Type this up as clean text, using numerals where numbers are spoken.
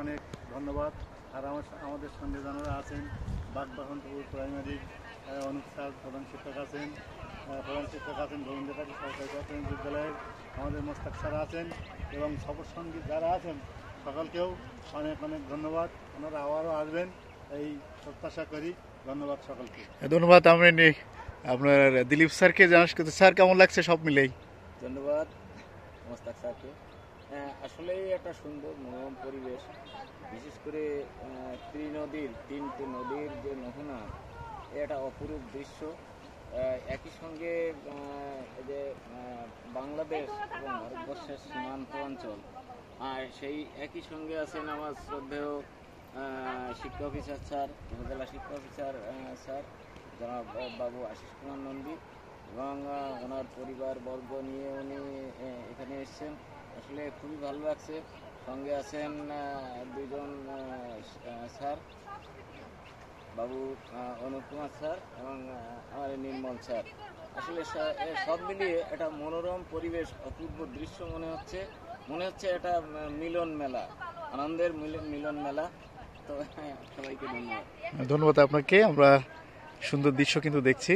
অনেক ধন্যবাদ। আর আমাদের সঙ্গে যারা আছেন, বাগবাহনপুর প্রাইমারি অনুপ স্যার প্রধান শিক্ষক আছেন, রবীন্দ্রনাথ সরকারি প্রাথমিক বিদ্যালয়ের আমাদের মোস্তাক স্যার আছেন এবং সফরসঙ্গী যারা আছেন সকলকেও অনেক অনেক ধন্যবাদ। ওনারা আবারও আসবেন এই প্রত্যাশা করি। ধন্যবাদ সকলকে। ধন্যবাদ। আমি আপনার দিলীপ স্যারকে জানাস, স্যার কেমন লাগছে সব মিলেই? ধন্যবাদ মোস্তাক স্যারকে। আসলেই একটা সুন্দর মনোরম পরিবেশ, বিশেষ করে তিনটে নদীর যে মোহনা, এটা অপরূপ দৃশ্য। একই সঙ্গে যে বাংলাদেশ এবং ভারতবর্ষের সীমান্ত অঞ্চল, আর সেই একই সঙ্গে আছেন আমার শ্রদ্ধেয় শিক্ষা অফিসার স্যার, উপজেলা শিক্ষা অফিসার স্যার জনাব বাবু আশিস কুমার নন্দী, এবং ওনার পরিবারবর্গ নিয়ে উনি এখানে এসছেন। আসলে খুবই ভালো লাগছে। সঙ্গে আছেন দুইজন স্যার, বাবু অনুপ কুমার স্যার এবং আমার নির্মল স্যার। আসলে সব মিলিয়ে একটা মনোরম পরিবেশ, অপূর্ব দৃশ্য মনে হচ্ছে এটা মিলন মেলা, আনন্দের মিলন মেলা। তো সবাইকে ধন্যবাদ। ধন্যবাদ আপনাকে। আমরা সুন্দর দৃশ্য কিন্তু দেখছি।